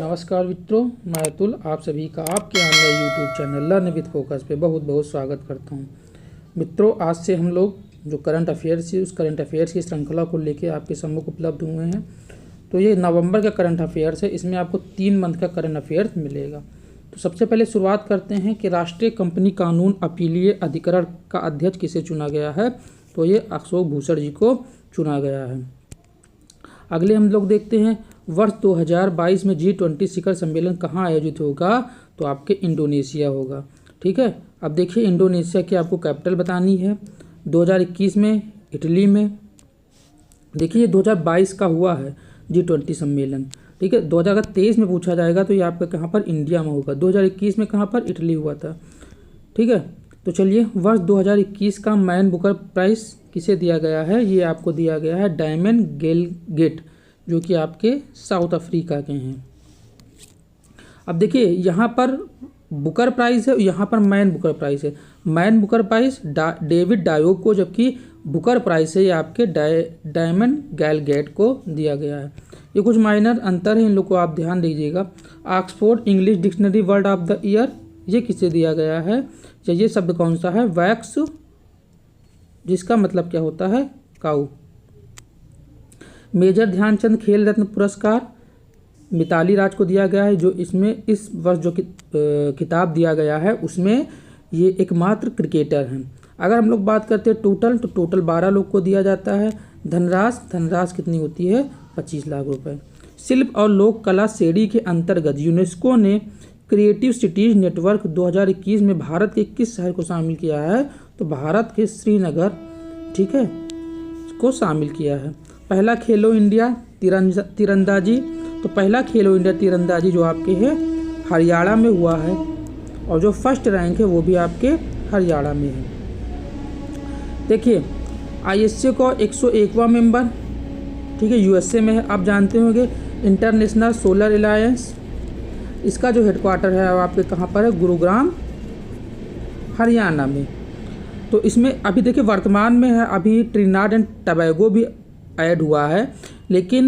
नमस्कार मित्रों, मैं अतुल आप सभी का आपके online YouTube channel learn with focus पे बहुत बहुत स्वागत करता हूं। मित्रों, आज से हम लोग जो करंट अफेयर्स है उस करंट अफेयर्स की श्रृंखला को लेकर आपके सम्मुख उपलब्ध हुए हैं। तो ये नवंबर का करंट अफेयर्स है, इसमें आपको 3 मंथ का करंट अफेयर्स मिलेगा। तो सबसे पहले शुरुआत करते हैं कि राष्ट्रीय कंपनी कानून अपीलीय अधिकरण का अध्यक्ष किसे चुना गया है। तो ये अशोक भूषण जी को चुना गया है। अगले हम लोग देखते हैं वर्ष 2022 में G20 शिखर सम्मेलन कहाँ आयोजित होगा। तो आपके इंडोनेशिया होगा। ठीक है, अब देखिए इंडोनेशिया की आपको कैपिटल बतानी है। 2021 में इटली में। देखिए 2022 का हुआ है G20 सम्मेलन। ठीक है, 2023 में पूछा जाएगा तो ये आपका कहाँ पर इंडिया में होगा। 2021 में कहाँ पर इटली हुआ था। ठीक है, तो चलिए वर्ष 2021 का मैन बुकर प्राइज किसे दिया गया है। ये आपको दिया गया है डायमंड गेलगेट, जो कि आपके साउथ अफ्रीका के हैं। अब देखिए यहाँ पर बुकर प्राइज़ है, यहाँ पर मैन बुकर प्राइज़ है। मैन बुकर प्राइज़ डेविड डायोग को, जबकि बुकर प्राइज़ है ये आपके डायमंड गेलगेट को दिया गया है। ये कुछ माइनर अंतर है, इन लोग को आप ध्यान दीजिएगा। Oxford English dictionary word of the year ये किसे दिया गया है। ये शब्द कौन सा है, वैक्स, जिसका मतलब क्या होता है, काऊ। मेजर ध्यानचंद खेल रत्न पुरस्कार मिताली राज को दिया गया है, जो इसमें इस वर्ष जो खिताब दिया गया है उसमें ये एकमात्र क्रिकेटर हैं। अगर हम लोग बात करते हैं टोटल, तो टोटल 12 लोग को दिया जाता है। धनराशि कितनी होती है, 25 लाख रुपए। शिल्प और लोक कला श्रेणी के अंतर्गत यूनेस्को ने क्रिएटिव सिटीज नेटवर्क 2021 में भारत के किस शहर को शामिल किया है। तो भारत के श्रीनगर, ठीक है, को शामिल किया है। पहला खेलो इंडिया तीरंदाजी, तो पहला खेलो इंडिया तीरंदाजी जो आपके है हरियाणा में हुआ है, और जो फर्स्ट रैंक है वो भी आपके हरियाणा में है। देखिए ISA का 101वां मेंबर, ठीक है, USA में है। आप जानते होंगे इंटरनेशनल सोलर अलायंस, इसका जो हेडक्वार्टर है आपके कहाँ पर है, गुरुग्राम हरियाणा में। तो इसमें अभी देखिए वर्तमान में है, अभी ट्रिनिडाद एंड टोबैगो भी ऐड हुआ है, लेकिन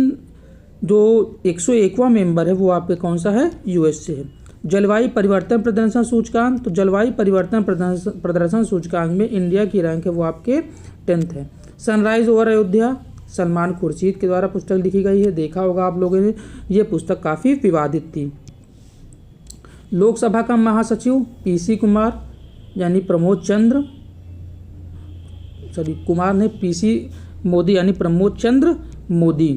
जो 101वां मेंबर है वो आपके कौन सा है, USA है। जलवायु परिवर्तन प्रदर्शन सूचकांक, तो जलवायु परिवर्तन प्रदर्शन सूचकांक में इंडिया की रैंक है वो आपके 10th है। सनराइज ओवर अयोध्या सलमान खुर्शीद के द्वारा पुस्तक लिखी गई है, देखा होगा आप लोगों ने, ये पुस्तक काफ़ी विवादित थी। लोकसभा का महासचिव PC कुमार यानी प्रमोद चंद्र, सॉरी कुमार ने PC मोदी यानी प्रमोद चंद्र मोदी।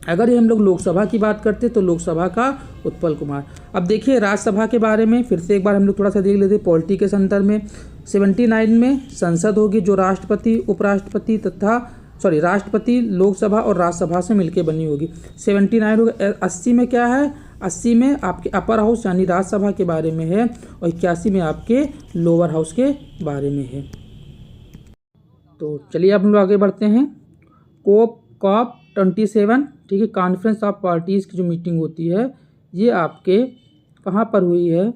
अगर ये हम लोग लोकसभा की बात करते तो लोकसभा का उत्पल कुमार। अब देखिए राज्यसभा के बारे में फिर से एक बार हम लोग थोड़ा सा देख लेते हैं। पॉलिटी के संदर्भ में 79 में संसद होगी, जो राष्ट्रपति उपराष्ट्रपति तथा राष्ट्रपति लोकसभा और राज्यसभा से मिलकर बनी होगी। 79 होगा। 80 में क्या है, 80 में आपके अपर हाउस यानी राज्यसभा के बारे में है, और 81 में आपके लोअर हाउस के बारे में है। तो चलिए अब हम लोग आगे बढ़ते हैं। COP 27, ठीक है, कॉन्फ्रेंस ऑफ पार्टीज़ की जो मीटिंग होती है ये आपके कहाँ पर हुई है,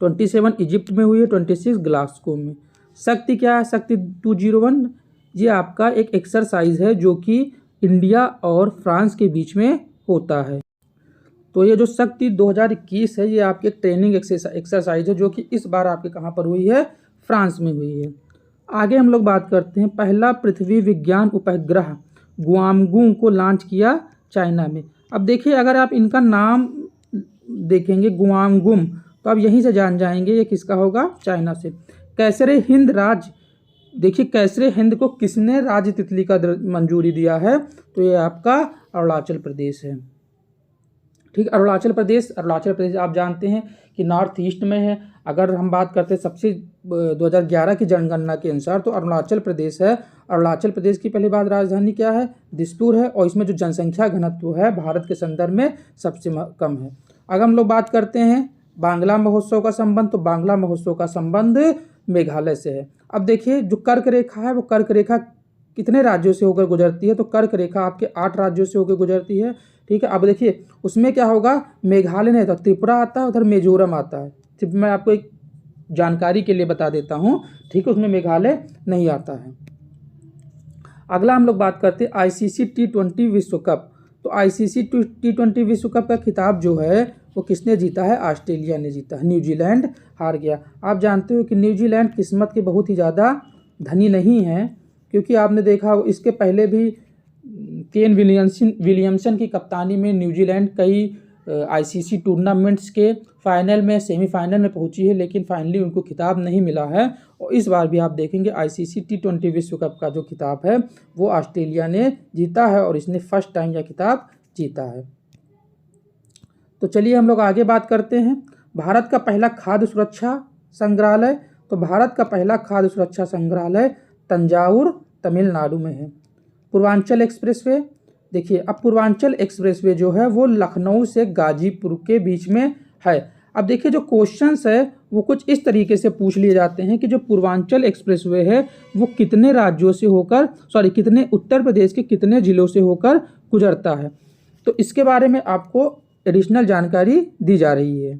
27 इजिप्ट में हुई है, 26 ग्लासगो में। शक्ति क्या है, शक्ति 201, ये आपका एक एक्सरसाइज है जो कि इंडिया और फ्रांस के बीच में होता है। तो ये जो शक्ति 2021 है ये आपकी एक ट्रेनिंग एक्सरसाइज है, जो कि इस बार आपके कहाँ पर हुई है, फ्रांस में हुई है। आगे हम लोग बात करते हैं। पहला पृथ्वी विज्ञान उपग्रह गुआमगू को लॉन्च किया चाइना में। अब देखिए अगर आप इनका नाम देखेंगे गुआमगुम, तो आप यहीं से जान जाएंगे ये किसका होगा, चाइना से। कैसरे हिंद राज्य, देखिए कैसरे हिंद को किसने राज्य तितली का मंजूरी दिया है। तो ये आपका अरुणाचल प्रदेश है। ठीक, अरुणाचल प्रदेश आप जानते हैं कि नॉर्थ ईस्ट में है। अगर हम बात करते हैं सबसे 2011 की जनगणना के अनुसार तो अरुणाचल प्रदेश है। अरुणाचल प्रदेश की पहली बात राजधानी क्या है, दिसपुर है, और इसमें जो जनसंख्या घनत्व है भारत के संदर्भ में सबसे कम है। अगर हम लोग बात करते हैं बांग्ला महोत्सव का संबंध, तो बांग्ला महोत्सव का संबंध मेघालय से है। अब देखिए जो कर्क रेखा है वो कर्क रेखा कितने राज्यों से होकर गुजरती है, तो कर्क रेखा आपके 8 राज्यों से होकर गुजरती है। ठीक है, अब देखिए उसमें क्या होगा, मेघालय नहीं, तो त्रिपुरा आता है, उधर मिजोरम आता है। सिर्फ मैं आपको एक जानकारी के लिए बता देता हूँ, ठीक है, उसमें मेघालय नहीं आता है। अगला हम लोग बात करते हैं ICC T20 विश्व कप। तो आईसीसी T20 विश्व कप का खिताब जो है वो किसने जीता है? ऑस्ट्रेलिया ने जीता है। न्यूजीलैंड हार गया। आप जानते हो कि न्यूजीलैंड किस्मत के बहुत ही ज़्यादा धनी नहीं है, क्योंकि आपने देखा इसके पहले भी केन विलियमसन की कप्तानी में न्यूजीलैंड कई आईसीसी टूर्नामेंट्स के फाइनल में, सेमीफाइनल में पहुंची है, लेकिन फाइनली उनको खिताब नहीं मिला है। और इस बार भी आप देखेंगे आईसीसी T20 विश्व कप का जो खिताब है वो ऑस्ट्रेलिया ने जीता है और इसने फर्स्ट टाइम यह खिताब जीता है। तो चलिए हम लोग आगे बात करते हैं। भारत का पहला खाद्य सुरक्षा संग्रहालय, तो भारत का पहला खाद्य सुरक्षा संग्रहालय तंजावुर तमिलनाडु में है। पूर्वांचल एक्सप्रेसवे, देखिए अब पूर्वांचल एक्सप्रेसवे जो है वो लखनऊ से गाजीपुर के बीच में है। अब देखिए जो क्वेश्चंस है वो कुछ इस तरीके से पूछ लिए जाते हैं कि जो पूर्वांचल एक्सप्रेसवे है वो कितने राज्यों से होकर, कितने उत्तर प्रदेश के कितने जिलों से होकर गुजरता है। तो इसके बारे में आपको एडिशनल जानकारी दी जा रही है।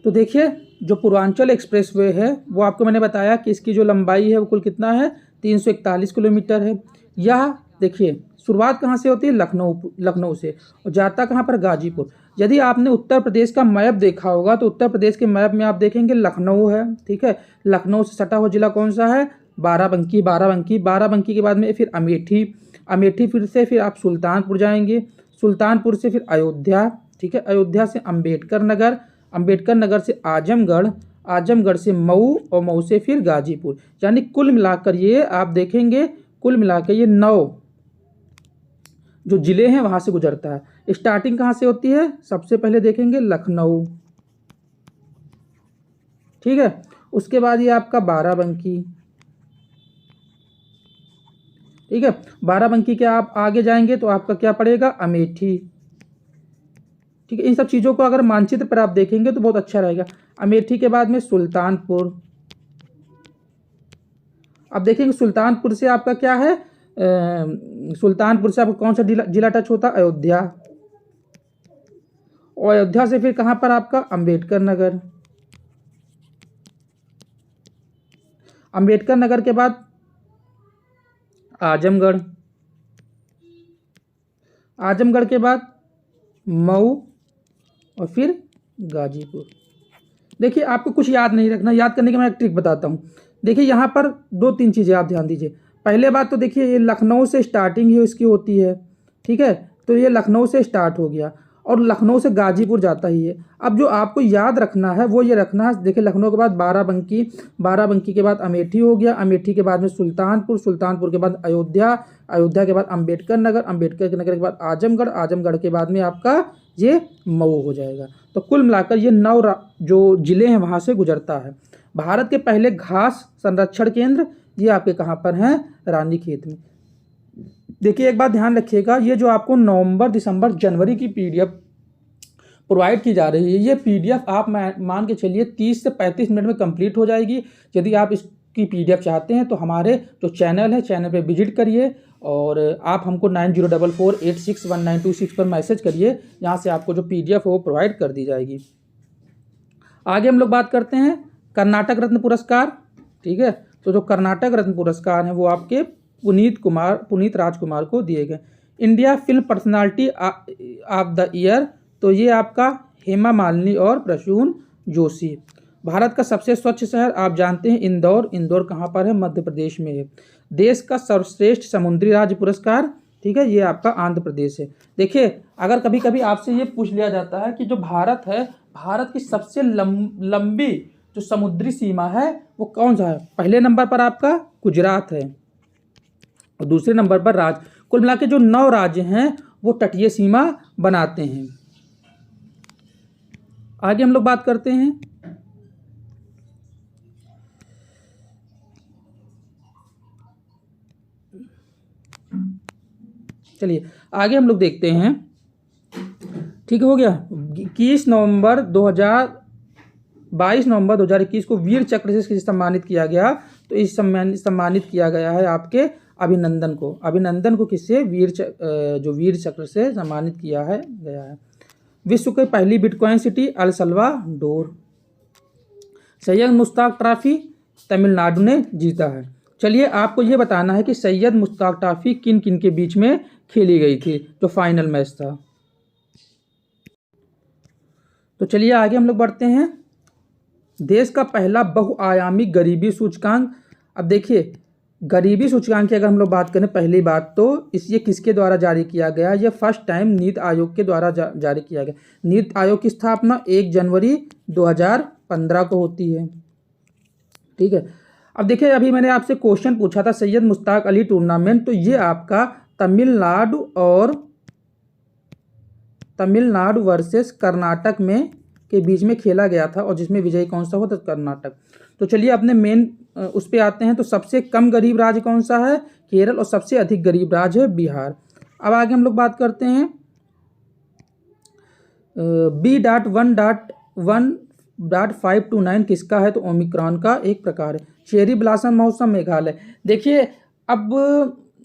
तो देखिए जो पूर्वांचल एक्सप्रेसवे है वो आपको मैंने बताया कि इसकी जो लंबाई है वो कुल कितना है? 341 किलोमीटर है। यह देखिए शुरुआत कहाँ से होती है? लखनऊ से, और जाता कहाँ पर? गाजीपुर। यदि आपने उत्तर प्रदेश का मैप देखा होगा तो उत्तर प्रदेश के मैप में आप देखेंगे लखनऊ है, ठीक है। लखनऊ से सटा हुआ जिला कौन सा है? बाराबंकी। बाराबंकी के बाद में फिर अमेठी फिर आप सुल्तानपुर जाएंगे, सुल्तानपुर से फिर अयोध्या, ठीक है। अयोध्या से अम्बेडकर नगर से आजमगढ़ से मऊ, और मऊ से फिर गाजीपुर। यानी कुल मिलाकर ये आप देखेंगे ये 9 जो जिले हैं वहां से गुजरता है। स्टार्टिंग कहाँ से होती है? सबसे पहले देखेंगे लखनऊ, ठीक है। उसके बाद ये आपका बाराबंकी, ठीक है। बाराबंकी के आप आगे जाएंगे तो आपका क्या पड़ेगा? अमेठी, ठीक है। इन सब चीज़ों को अगर मानचित्र पर आप देखेंगे तो बहुत अच्छा रहेगा। अमेठी के बाद में सुल्तानपुर। अब देखेंगे सुल्तानपुर से आपका क्या है? सुल्तानपुर से आपको कौन सा जिला टच होता है? अयोध्या। और अयोध्या से फिर कहाँ पर आपका? अम्बेडकर नगर के बाद आजमगढ़ के बाद मऊ, और फिर गाजीपुर। देखिए आपको कुछ याद नहीं रखना, याद करने की मैं एक ट्रिक बताता हूँ। देखिए यहाँ पर 2-3 चीज़ें आप ध्यान दीजिए। पहले बात तो देखिए ये लखनऊ से स्टार्टिंग ही इसकी होती है, ठीक है। तो ये लखनऊ से स्टार्ट हो गया और लखनऊ से गाजीपुर जाता ही है। अब जो आपको याद रखना है वो ये रखना है, देखिए लखनऊ के बाद बाराबंकी के बाद अमेठी हो गया, अमेठी के बाद में सुल्तानपुर के बाद अयोध्या के बाद अम्बेडकर नगर के बाद आजमगढ़ के बाद में आपका ये मऊ हो जाएगा। तो कुल मिलाकर ये 9 जो जिले हैं वहाँ से गुजरता है। भारत के पहले घास संरक्षण केंद्र ये आपके कहाँ पर हैं? रानीखेत में। देखिए एक बात ध्यान रखिएगा, ये जो आपको नवंबर, दिसंबर, जनवरी की पीडीएफ प्रोवाइड की जा रही है, ये पीडीएफ आप मान के चलिए 30 से 35 मिनट में कंप्लीट हो जाएगी। यदि आप इसकी पीडीएफ चाहते हैं तो हमारे जो चैनल है, चैनल पे विजिट करिए और आप हमको 9044861926 पर मैसेज करिए, यहाँ से आपको जो पीडीएफ है वो प्रोवाइड कर दी जाएगी। आगे हम लोग बात करते हैं कर्नाटक रत्न पुरस्कार, ठीक है। तो जो कर्नाटक रत्न पुरस्कार हैं वो आपके पुनीत राजकुमार को दिए गए। India film personality of the year, तो ये आपका हेमा मालिनी और प्रसून जोशी। भारत का सबसे स्वच्छ शहर आप जानते हैं इंदौर कहाँ पर है? मध्य प्रदेश में है। देश का सर्वश्रेष्ठ समुद्री राज्य पुरस्कार, ठीक है, ये आपका आंध्र प्रदेश है। देखिए अगर कभी कभी आपसे ये पूछ लिया जाता है कि जो भारत है, भारत की सबसे लंबी जो समुद्री सीमा है वो कौन सा है? पहले नंबर पर आपका गुजरात है और दूसरे नंबर पर कुल मिला के जो 9 राज्य हैं वो तटीय सीमा बनाते हैं। आगे हम लोग बात करते हैं चलिए आगे हम लोग देखते हैं, ठीक हो गया। 22 नवंबर 2021 को वीर चक्र से सम्मानित किया गया। तो इस सम्मानित किया गया है आपके अभिनंदन को किससे? वीर चक्र से सम्मानित किया है गया है। विश्व की पहली bitcoin city El Salvador. Syed Mushtaq trophy Tamil Nadu ने जीता है। चलिए आपको ये बताना है कि सैयद मुश्ताक ट्रॉफी किन किन के बीच में खेली गई थी, जो फाइनल मैच था। तो चलिए आगे हम लोग बढ़ते हैं। देश का पहला बहुआयामी गरीबी सूचकांक। अब देखिए, गरीबी सूचकांक की अगर हम लोग बात करें, पहली बात तो ये किसके द्वारा जारी किया गया? ये फर्स्ट टाइम नीति आयोग के द्वारा जारी किया गया। नीति आयोग की स्थापना 1 जनवरी 2015 को होती है। ठीक है। अब देखिए, अभी मैंने आपसे क्वेश्चन पूछा था सैयद मुश्ताक अली टूर्नामेंट, तो ये आपका तमिलनाडु वर्सेस कर्नाटक में के बीच में खेला गया था, और जिसमें विजयी कौन सा हुआ? तो कर्नाटक। तो चलिए अपने मेन उस पे आते हैं। तो सबसे कम गरीब राज्य कौन सा है? केरल। और सबसे अधिक गरीब राज्य है बिहार। अब आगे हम लोग बात करते हैं B.1.1.529 किसका है? तो ओमिक्रॉन का एक प्रकार है। चेरी ब्लॉसम महोत्सव मेघालय। देखिए, अब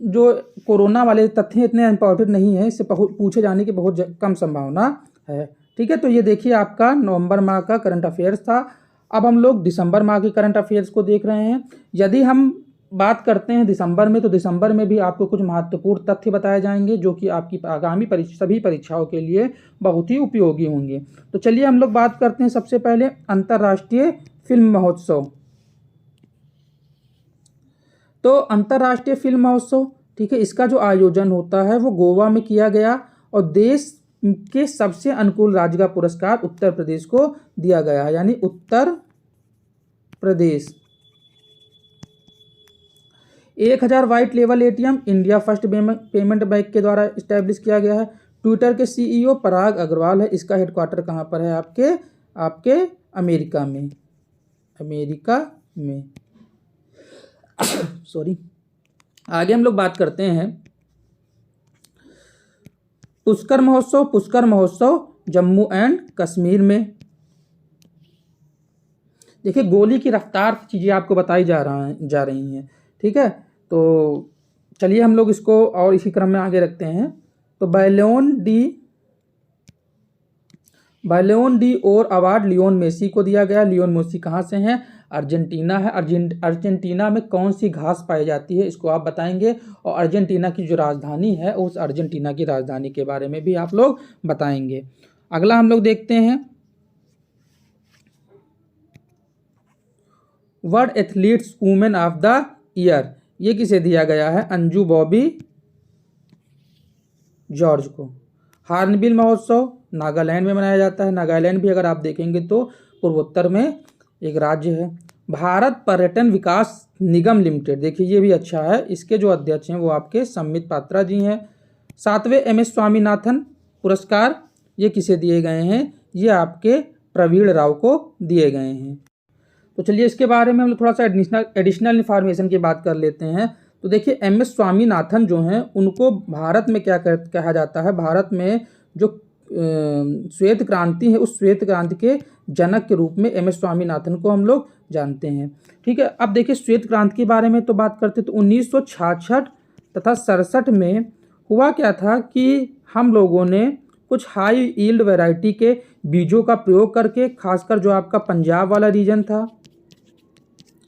जो कोरोना वाले तथ्य इतने इम्पोर्टेंट नहीं है, इससे पूछे जाने की बहुत कम संभावना है। ठीक है। तो ये देखिए आपका नवंबर माह का करंट अफेयर्स था। अब हम लोग दिसंबर माह के करंट अफेयर्स को देख रहे हैं। यदि हम बात करते हैं दिसंबर में, तो दिसंबर में भी आपको कुछ महत्वपूर्ण तथ्य बताए जाएंगे जो कि आपकी आगामी सभी परीक्षाओं के लिए बहुत ही उपयोगी होंगे। तो चलिए हम लोग बात करते हैं सबसे पहले अंतर्राष्ट्रीय फिल्म महोत्सव। तो अंतर्राष्ट्रीय फिल्म महोत्सव, ठीक है, इसका जो आयोजन होता है वो गोवा में किया गया, और देश के सबसे अनुकूल राज्य का पुरस्कार उत्तर प्रदेश को दिया गया है, यानी Uttar Pradesh. 1000 white level ATM India first payment bank के द्वारा इस्टेब्लिश किया गया है। ट्विटर के सीईओ पराग अग्रवाल है। इसका हेडक्वार्टर कहाँ पर है? आपके अमेरिका में सॉरी। आगे हम लोग बात करते हैं पुष्कर महोत्सव जम्मू एंड कश्मीर में। देखिए, गोली की रफ्तार चीजें आपको बताई जा रही हैं। ठीक है। तो चलिए हम लोग इसको और इसी क्रम में आगे रखते हैं। तो बैलोन डी और अवार्ड लियोन मेसी को दिया गया। लियोन मेसी कहाँ से हैं? अर्जेंटीना है। अर्जेंटीना में कौन सी घास पाई जाती है, इसको आप बताएंगे, और अर्जेंटीना की जो राजधानी है उस अर्जेंटीना की राजधानी के बारे में भी आप लोग बताएंगे। अगला हम लोग देखते हैं world athletes women of the year. ये किसे दिया गया है? अंजू बॉबी जॉर्ज को। हार्नबिल महोत्सव नागालैंड में मनाया जाता है। नागालैंड भी अगर आप देखेंगे तो पूर्वोत्तर में एक राज्य है। भारत पर्यटन विकास निगम लिमिटेड, देखिए ये भी अच्छा है, इसके जो अध्यक्ष हैं वो आपके सम्मित पात्रा जी हैं। 7वें MS स्वामीनाथन पुरस्कार ये किसे दिए गए हैं? ये आपके प्रवीण राव को दिए गए हैं। तो चलिए इसके बारे में हम लोग थोड़ा सा एडिशनल इन्फॉर्मेशन की बात कर लेते हैं। तो देखिए MS स्वामीनाथन जो हैं उनको भारत में क्या कहा जाता है? भारत में जो श्वेत क्रांति है उस श्वेत क्रांति के जनक के रूप में MS स्वामीनाथन को हम लोग जानते हैं। ठीक है। अब देखिए श्वेत क्रांति के बारे में तो बात करते तो 1966 तथा 67 में हुआ क्या था कि हम लोगों ने कुछ हाई यील्ड वैरायटी के बीजों का प्रयोग करके, खासकर जो आपका पंजाब वाला रीजन था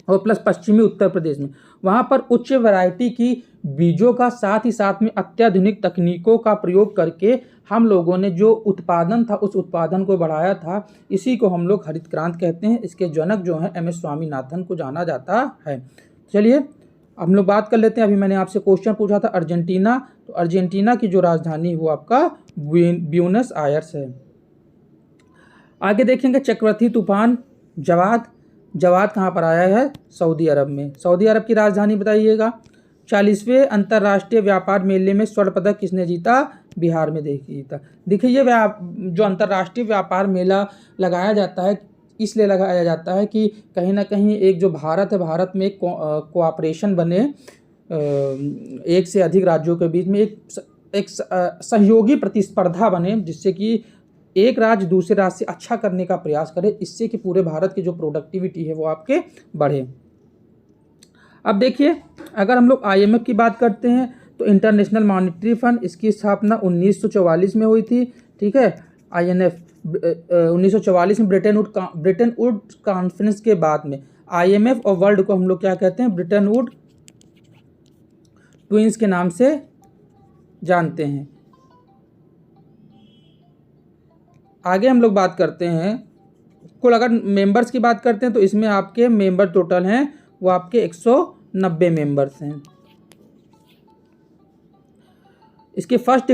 और प्लस पश्चिमी उत्तर प्रदेश में, वहाँ पर उच्च वैरायटी की बीजों का साथ ही साथ में अत्याधुनिक तकनीकों का प्रयोग करके हम लोगों ने जो उत्पादन था उस उत्पादन को बढ़ाया था। इसी को हम लोग हरित क्रांति कहते हैं। इसके जनक जो हैं MS स्वामीनाथन को जाना जाता है। चलिए हम लोग बात कर लेते हैं। अभी मैंने आपसे क्वेश्चन पूछा था अर्जेंटीना, तो अर्जेंटीना की जो राजधानी वो आपका ब्यूनस आयर्स है। आगे देखेंगे चक्रवाती तूफान जवाद कहाँ पर आया है? सऊदी अरब में। सऊदी अरब की राजधानी बताइएगा। 40वें अंतर्राष्ट्रीय व्यापार मेले में स्वर्ण पदक किसने जीता? बिहार में जीता। देखिए ये जो अंतर्राष्ट्रीय व्यापार मेला लगाया जाता है इसलिए लगाया जाता है कि कहीं ना कहीं एक जो भारत है, भारत में एक कोऑपरेशन बने, एक से अधिक राज्यों के बीच में एक सहयोगी प्रतिस्पर्धा बने, जिससे कि एक राज्य दूसरे राज्य से अच्छा करने का प्रयास करे, इससे कि पूरे भारत की जो प्रोडक्टिविटी है वो आपके बढ़े। अब देखिए अगर हम लोग IMF की बात करते हैं तो इंटरनेशनल मॉनेटरी फंड, इसकी स्थापना 1944 में हुई थी। ठीक है। IMF 1944 में ब्रेटन वुड्स कॉन्फ्रेंस के बाद में IMF और वर्ल्ड को हम लोग क्या कहते हैं? ब्रेटन वुड ट्विंस के नाम से जानते हैं। आगे हम लोग बात करते हैं कुल, अगर मेंबर्स की बात करते हैं तो इसमें आपके मेंबर टोटल हैं वो आपके 190 मेंबर्स हैं। इसके फर्स्ट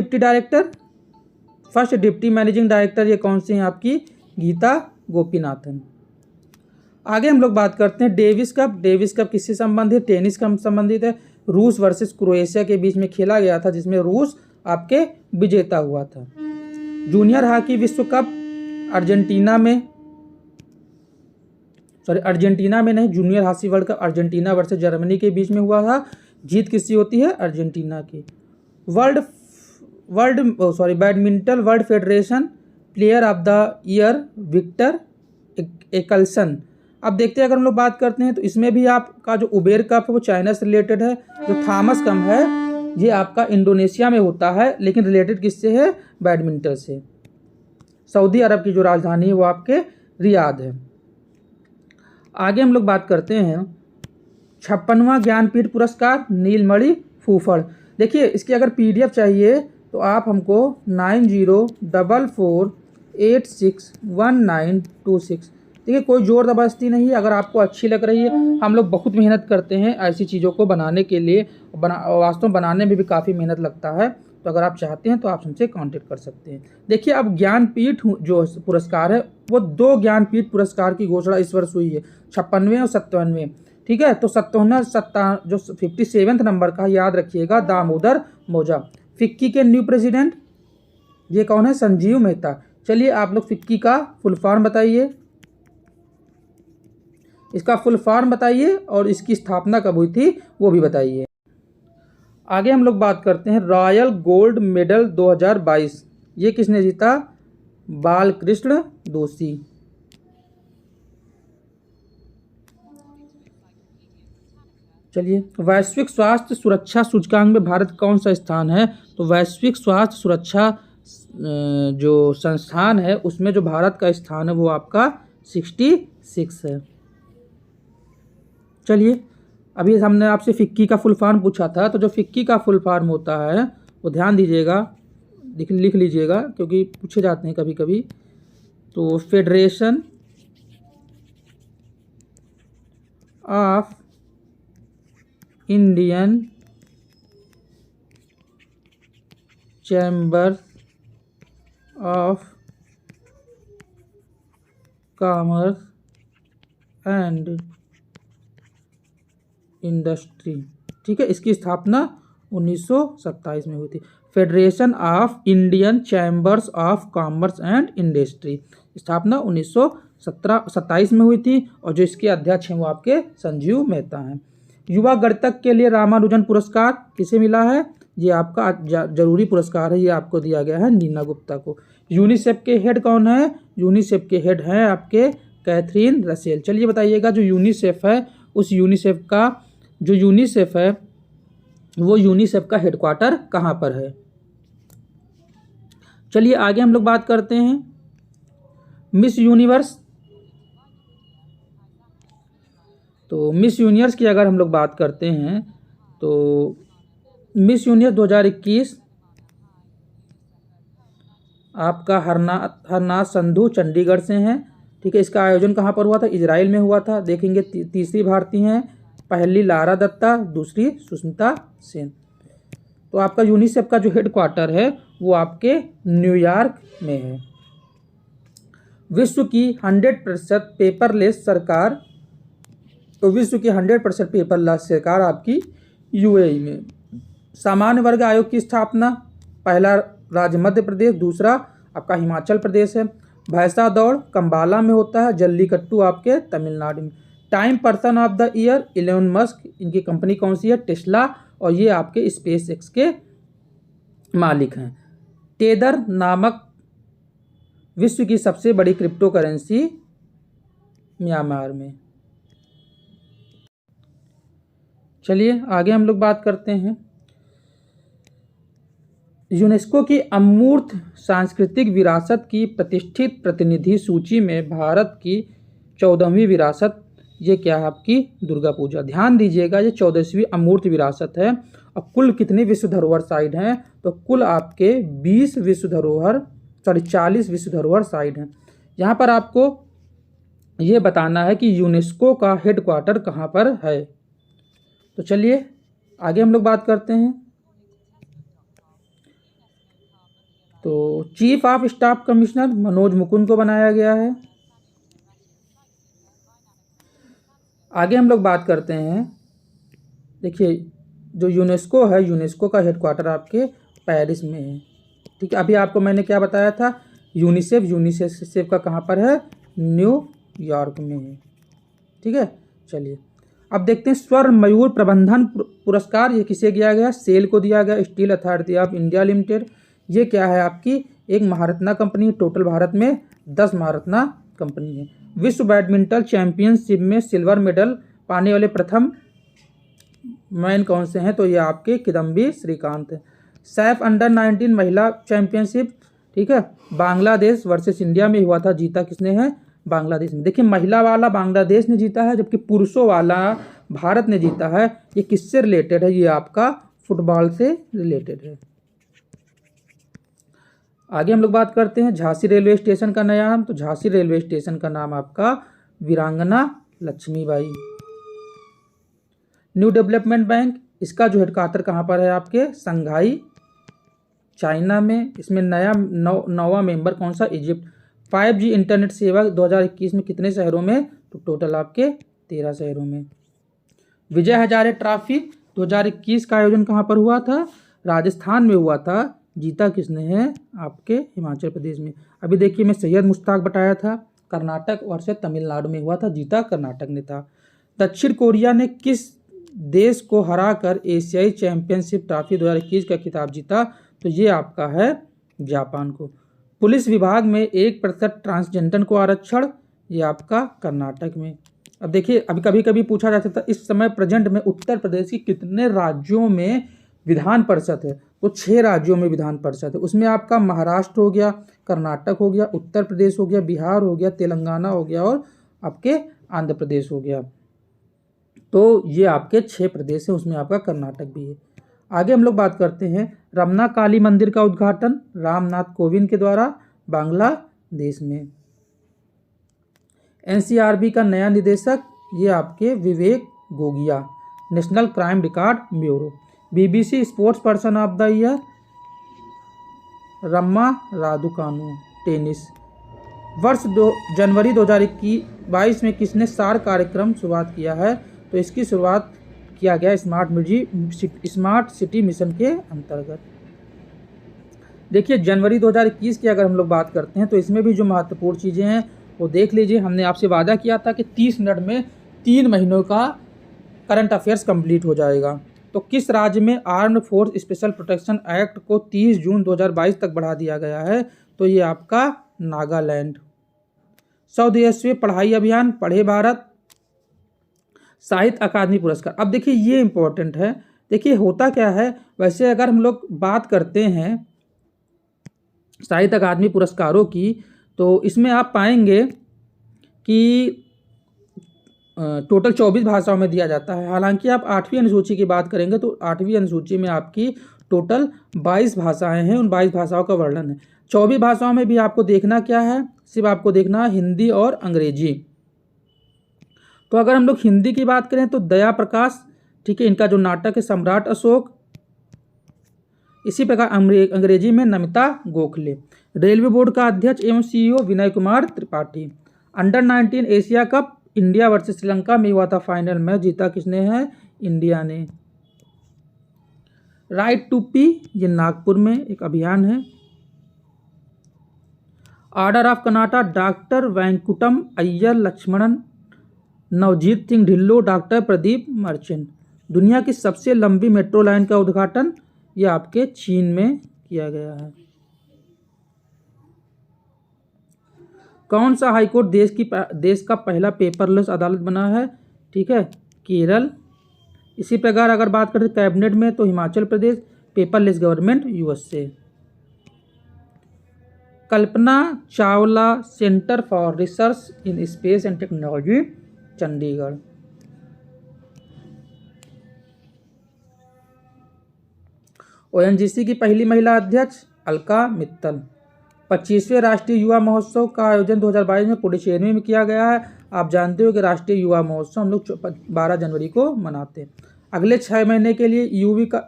डिप्टी मैनेजिंग डायरेक्टर ये कौन से हैं आपकी? गीता गोपीनाथन। आगे हम लोग बात करते हैं डेविस कप। डेविस कप किससे संबंधित? टेनिस का संबंधित है। रूस वर्सेस क्रोएशिया के बीच में खेला गया था, जिसमें रूस आपके विजेता हुआ था। जूनियर हॉकी विश्व कप अर्जेंटीना में नहीं, junior hockey world cup Argentina versus Germany के बीच में हुआ था। जीत किसकी होती है? अर्जेंटीना की। Badminton world federation player of the year Viktor Axelsen. अब देखते हैं, अगर हम लोग बात करते हैं तो इसमें भी आपका जो उबेर कप है वो चाइना से रिलेटेड है। जो थॉमस कप है ये आपका इंडोनेशिया में होता है, लेकिन रिलेटेड किससे है? बैडमिंटन से। सऊदी अरब की जो राजधानी है वो आपके रियाद है। आगे हम लोग बात करते हैं 56वां ज्ञानपीठ पुरस्कार नीलमणि फूफड़। देखिए, इसकी अगर PDF चाहिए तो आप हमको 9044861926। देखिए, कोई ज़ोर ज़बरदस्ती नहीं है, अगर आपको अच्छी लग रही है। हम लोग बहुत मेहनत करते हैं ऐसी चीज़ों को बनाने के लिए, वास्तव में बनाने में भी काफ़ी मेहनत लगता है। तो अगर आप चाहते हैं तो आप हमसे कांटेक्ट कर सकते हैं। देखिए, अब ज्ञानपीठ जो पुरस्कार है वो 2 ज्ञानपीठ पुरस्कार की घोषणा इस वर्ष हुई है, 56वें और 57वें। ठीक है, तो 57 नंबर का याद रखिएगा, दामोदर मौजा। फिक्की के न्यू प्रेसिडेंट ये कौन है? संजीव मेहता। चलिए, आप लोग फिक्की का फुल फॉर्म बताइए, इसका फुल फॉर्म बताइए और इसकी स्थापना कब हुई थी वो भी बताइए। आगे हम लोग बात करते हैं रॉयल गोल्ड मेडल 2022, ये किसने जीता? बालकृष्ण दोषी। चलिए, वैश्विक स्वास्थ्य सुरक्षा सूचकांक में भारत कौन सा स्थान है? तो वैश्विक स्वास्थ्य सुरक्षा जो संस्थान है उसमें जो भारत का स्थान है वो आपका 66 है। चलिए, अभी हमने आपसे फिक्की का फुल फॉर्म पूछा था, तो जो फिक्की का फुल फॉर्म होता है वो ध्यान दीजिएगा, लिख लीजिएगा, क्योंकि पूछे जाते हैं कभी कभी। तो federation of Indian chamber of commerce and industry. ठीक है, इसकी स्थापना 1927 में हुई थी। Federation of Indian chambers of commerce and industry, स्थापना 1927 में हुई थी, और जो इसके अध्यक्ष हैं वो आपके संजीव मेहता हैं। युवा गणितज्ञ के लिए रामानुजन पुरस्कार किसे मिला है? ये आपका जरूरी पुरस्कार है, ये आपको दिया गया है नीना गुप्ता को। यूनिसेफ के हेड कौन है? यूनिसेफ के हेड हैं आपके कैथरीन रसेल। चलिए बताइएगा, जो यूनिसेफ है उस यूनिसेफ का वो यूनिसेफ का हेडक्वार्टर कहाँ पर है? चलिए, आगे हम लोग बात करते हैं मिस यूनिवर्स। तो मिस यूनिवर्स की अगर हम लोग बात करते हैं तो मिस यूनिवर्स 2021 आपका हरनाथ संधू चंडीगढ़ से हैं। ठीक है, इसका आयोजन कहाँ पर हुआ था? इजराइल में हुआ था। देखेंगे तीसरी भारतीय हैं, पहली लारा दत्ता, दूसरी सुष्मिता सेन। तो आपका यूनिसेफ का जो हेडक्वार्टर है वो आपके न्यूयॉर्क में है। विश्व की 100% पेपरलेस सरकार, तो विश्व की 100% पेपरलेस सरकार आपकी UAE में। सामान्य वर्ग आयोग की स्थापना, पहला राज्य मध्य प्रदेश, दूसरा आपका हिमाचल प्रदेश है। भैंसा दौड़ कंबाला में होता है, जल्लीकट्टू आपके तमिलनाडु में। Time person of the year Elon Musk, इनकी कंपनी कौन सी है? टेस्ला, और ये आपके SpaceX के मालिक हैं। टेदर नामक विश्व की सबसे बड़ी क्रिप्टो करेंसी म्यांमार में। चलिए, आगे हम लोग बात करते हैं यूनेस्को की अमूर्त सांस्कृतिक विरासत की प्रतिष्ठित प्रतिनिधि सूची में भारत की 14वीं विरासत, ये क्या है आपकी? दुर्गा पूजा। ध्यान दीजिएगा, ये 14वीं अमूर्त विरासत है, और कुल कितनी विश्व धरोहर साइट हैं, तो कुल आपके 40 विश्व धरोहर साइट हैं। यहाँ पर आपको ये बताना है कि यूनेस्को का हेडक्वार्टर कहाँ पर है। तो चलिए आगे हम लोग बात करते हैं। तो chief of staff commissioner Manoj Mukund को बनाया गया है। आगे हम लोग बात करते हैं, देखिए जो यूनेस्को है, यूनेस्को का हेडक्वार्टर आपके पेरिस में है। ठीक है, अभी आपको मैंने क्या बताया था, यूनिसेफ का कहाँ पर है, न्यूयॉर्क में है। ठीक है, चलिए अब देखते हैं स्वर्ण मयूर प्रबंधन पुरस्कार ये किसे दिया गया, सेल को दिया गया, steel authority of India limited. ये क्या है, आपकी एक महारत्ना कंपनी, टोटल भारत में 10 महारत्ना कंपनी है। विश्व बैडमिंटन चैंपियनशिप में सिल्वर मेडल पाने वाले प्रथम मैन कौन से हैं, तो ये आपके किदम्बी श्रीकांत है। सैफ अंडर 19 महिला चैंपियनशिप, ठीक है, बांग्लादेश वर्सेस इंडिया में हुआ था, जीता किसने है, बांग्लादेश में। देखिए महिला वाला बांग्लादेश ने जीता है, जबकि पुरुषों वाला भारत ने जीता है। ये किससे रिलेटेड है, ये आपका फुटबॉल से रिलेटेड है। आगे हम लोग बात करते हैं झांसी रेलवे स्टेशन का नया नाम। तो झांसी रेलवे स्टेशन का नाम आपका वीरांगना लक्ष्मीबाई। न्यू डेवलपमेंट बैंक, इसका जो हेडक्वार्टर कहाँ पर है, आपके संघाई चाइना में। इसमें नवा मेंबर कौन सा, इजिप्ट। 5G इंटरनेट सेवा 2021 में कितने शहरों में, तो टोटल आपके 13 शहरों में। विजय हजारे ट्रॉफी 2021 का आयोजन कहाँ पर हुआ था, राजस्थान में हुआ था, जीता किसने है, आपके हिमाचल प्रदेश में। अभी देखिए मैं सैयद मुश्ताक बताया था, कर्नाटक और से तमिलनाडु में हुआ था, जीता कर्नाटक ने था। दक्षिण कोरिया ने किस देश को हराकर एशियाई चैंपियनशिप ट्रॉफी 2021 का खिताब जीता, तो ये आपका है जापान को। पुलिस विभाग में 1% ट्रांसजेंडर को आरक्षण, ये आपका कर्नाटक में। अब देखिए अभी कभी कभी पूछा जाता था इस समय प्रेजेंट में उत्तर प्रदेश की कितने राज्यों में विधान परिषद है, तो 6 राज्यों में विधान परिषद है। उसमें आपका महाराष्ट्र हो गया, कर्नाटक हो गया, उत्तर प्रदेश हो गया, बिहार हो गया, तेलंगाना हो गया और आपके आंध्र प्रदेश हो गया। तो ये आपके 6 प्रदेश हैं, उसमें आपका कर्नाटक भी है। आगे हम लोग बात करते हैं रमना काली मंदिर का उद्घाटन रामनाथ कोविंद के द्वारा बांग्लादेश में। NCRB का नया निदेशक ये आपके Vivek Gogia. National crime record bureau. BBC sports person of the year रम्मा रादुकानु टेनिस। वर्ष जनवरी 2022 में किसने सार कार्यक्रम शुरुआत किया है, तो इसकी शुरुआत किया गया स्मार्ट सिटी मिशन के अंतर्गत। देखिए जनवरी 2021 की अगर हम लोग बात करते हैं तो इसमें भी जो महत्वपूर्ण चीज़ें हैं वो देख लीजिए। हमने आपसे वादा किया था कि 30 मिनट में 3 महीनों का करंट अफेयर्स कंप्लीट हो जाएगा। तो किस राज्य में armed force special protection act को 30 जून 2022 तक बढ़ा दिया गया है, तो ये आपका नागालैंड। 100 दिवसीय पढ़ाई अभियान पढ़े भारत साहित्य अकादमी पुरस्कार। अब देखिए ये इम्पोर्टेंट है, देखिए होता क्या है, वैसे अगर हम लोग बात करते हैं साहित्य अकादमी पुरस्कारों की, तो इसमें आप पाएंगे कि टोटल 24 भाषाओं में दिया जाता है। हालांकि आप 8वीं अनुसूची की बात करेंगे तो 8वीं अनुसूची में आपकी टोटल 22 भाषाएं हैं, उन 22 भाषाओं का वर्णन है। 24 भाषाओं में भी आपको देखना क्या है, सिर्फ आपको देखना हिंदी और अंग्रेजी। तो अगर हम लोग हिंदी की बात करें तो दया प्रकाश, ठीक है, इनका जो नाटक है सम्राट अशोक। इसी प्रकार अंग्रेजी में नमिता गोखले। रेलवे बोर्ड का अध्यक्ष एवं CEO Vinay Kumar Tripathi. Under 19 Asia cup India versus Sri Lanka में हुआ था फाइनल मैच, जीता किसने है, इंडिया ने। राइट टू पी ये नागपुर में एक अभियान है। ऑर्डर ऑफ कर्नाटक डॉक्टर वैंकुटम अय्यर लक्ष्मणन नवजीत सिंह ढिल्लो डॉक्टर प्रदीप मर्चेंट। दुनिया की सबसे लंबी मेट्रो लाइन का उद्घाटन ये आपके चीन में किया गया है। कौन सा हाईकोर्ट देश का पहला पेपरलेस अदालत बना है, ठीक है, केरल। इसी प्रकार अगर बात करें कैबिनेट में तो Himachal Pradesh, paperless government USA। Kalpana Chawla centre for research in space and technology Chandigarh. ONGC की पहली महिला अध्यक्ष अलका मित्तल। 25वें राष्ट्रीय युवा महोत्सव का आयोजन 2022 में पुडुचेरी में किया गया है। आप जानते हो कि राष्ट्रीय युवा महोत्सव हम लोग 12 जनवरी को मनाते हैं। अगले 6 महीने के लिए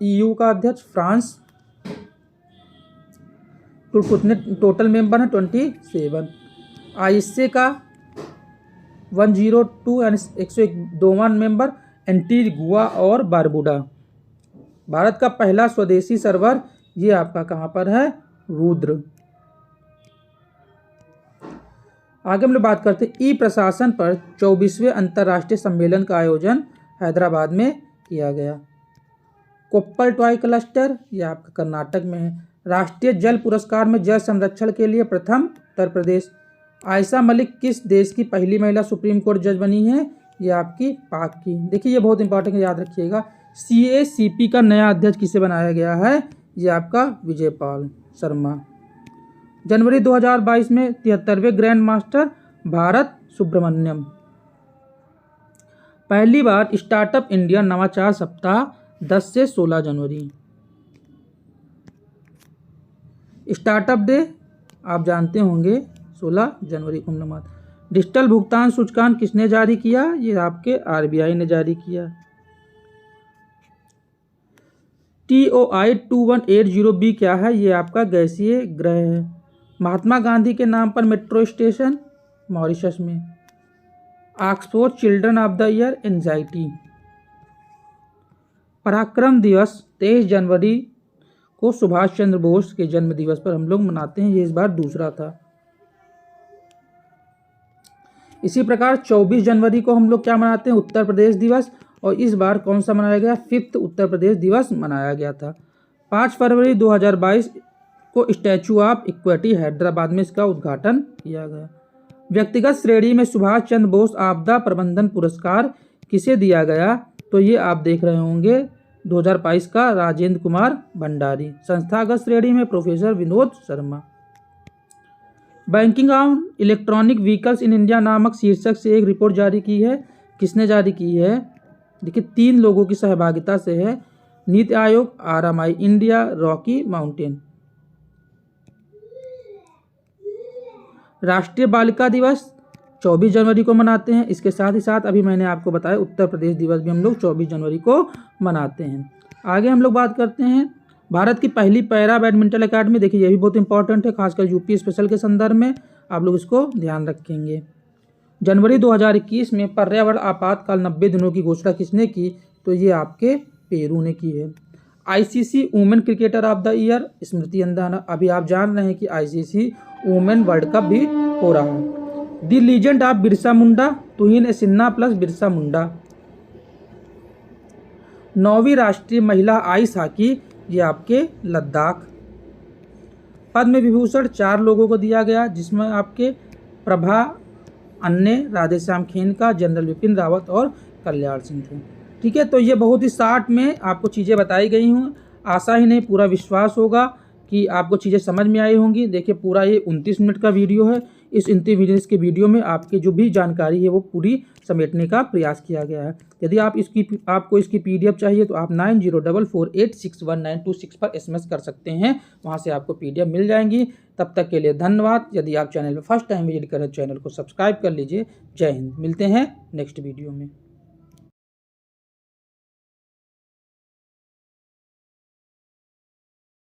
ईयू का अध्यक्ष फ्रांस। तो कितने टोटल मेंबर हैं? 27। आईएसए का 102 यानी 102वां मेंबर एंटीगुआ और बारबुडा। भारत का पहला स्वदेशी सर्वर ये आपका कहाँ पर है? रुद्र। आगे हम लोग बात करते हैं ई प्रशासन पर 24वें अंतर्राष्ट्रीय सम्मेलन का आयोजन हैदराबाद में किया गया। कोप्पल टॉय क्लस्टर ये आपका कर्नाटक में है। राष्ट्रीय जल पुरस्कार में जल संरक्षण के लिए प्रथम उत्तर प्रदेश। आयशा मलिक किस देश की पहली महिला सुप्रीम कोर्ट जज बनी है? ये आपकी पाक की। देखिए ये बहुत इंपॉर्टेंट है, याद रखिएगा। CACP का नया अध्यक्ष किसे बनाया गया है? ये आपका विजयपाल शर्मा। जनवरी 2022 में 73वें ग्रैंड मास्टर भारत सुब्रमण्यम। पहली बार स्टार्टअप इंडिया नवाचार सप्ताह 10 से 16 जनवरी। स्टार्टअप डे आप जानते होंगे 16 जनवरी को मनाते। डिजिटल भुगतान सूचकांक किसने जारी किया? ये आपके RBI ने जारी किया। TOI 2180b क्या है? ये आपका गैसीय ग्रह है। महात्मा गांधी के नाम पर मेट्रो स्टेशन मॉरिशस में। Oxford children of the year anxiety. पराक्रम दिवस 23 जनवरी को सुभाष चंद्र बोस के जन्म दिवस पर हम लोग मनाते हैं। ये इस बार दूसरा था। इसी प्रकार 24 जनवरी को हम लोग क्या मनाते हैं? उत्तर प्रदेश दिवस। और इस बार कौन सा मनाया गया? 5th उत्तर प्रदेश दिवस मनाया गया था। 5 फरवरी 2022 को स्टैचू ऑफ इक्विटी हैदराबाद में इसका उद्घाटन किया गया। व्यक्तिगत श्रेणी में सुभाष चंद्र बोस आपदा प्रबंधन पुरस्कार किसे दिया गया? तो ये आप देख रहे होंगे 2022 का राजेंद्र कुमार भंडारी। संस्थागत श्रेणी में professor Vinod Sharma. Banking on electronic vehicles in India नामक शीर्षक से एक रिपोर्ट जारी की है। किसने जारी की है? देखिए 3 लोगों की सहभागिता से है। NITI Aayog, RMI India, Rocky mountain. राष्ट्रीय बालिका दिवस 24 जनवरी को मनाते हैं। इसके साथ ही साथ अभी मैंने आपको बताया उत्तर प्रदेश दिवस भी हम लोग 24 जनवरी को मनाते हैं। आगे हम लोग बात करते हैं भारत की पहली पैरा बैडमिंटन अकादमी। देखिए ये भी बहुत इंपॉर्टेंट है, खासकर यूपी स्पेशल के संदर्भ में आप लोग इसको ध्यान रखेंगे। जनवरी 2021 में पर्यावरण आपातकाल 90 दिनों की घोषणा किसने की? तो ये आपके पेरू ने की है। ICC women cricketer of the year Smriti Mandhana. अभी आप जान रहे हैं कि ICC वुमेन वर्ल्ड कप भी हो रहा है। The legend of Birsa Munda, Tuhin Sinha plus Birsa Munda. 9वीं राष्ट्रीय महिला आइस हॉकी ये आपके लद्दाख। पद्म विभूषण 4 लोगों को दिया गया, जिसमें आपके प्रभा, अन्य राधेश्याम खेनका, जनरल विपिन रावत और कल्याण सिंह थे। ठीक है, तो ये बहुत ही शॉर्ट में आपको चीज़ें बताई गई हूँ। आशा ही नहीं पूरा विश्वास होगा कि आपको चीज़ें समझ में आई होंगी। देखिए पूरा ये 29 मिनट का वीडियो है। इस 29 मिनट के वीडियो में आपकी जो भी जानकारी है वो पूरी समेटने का प्रयास किया गया है। यदि आपको इसकी PDF चाहिए तो आप 9044861926 पर SMS कर सकते हैं, वहाँ से आपको PDF मिल जाएंगी। तब तक के लिए धन्यवाद। यदि आप चैनल में फर्स्ट टाइम विजिट करें चैनल को सब्सक्राइब कर लीजिए। जय हिंद। मिलते हैं नेक्स्ट वीडियो में।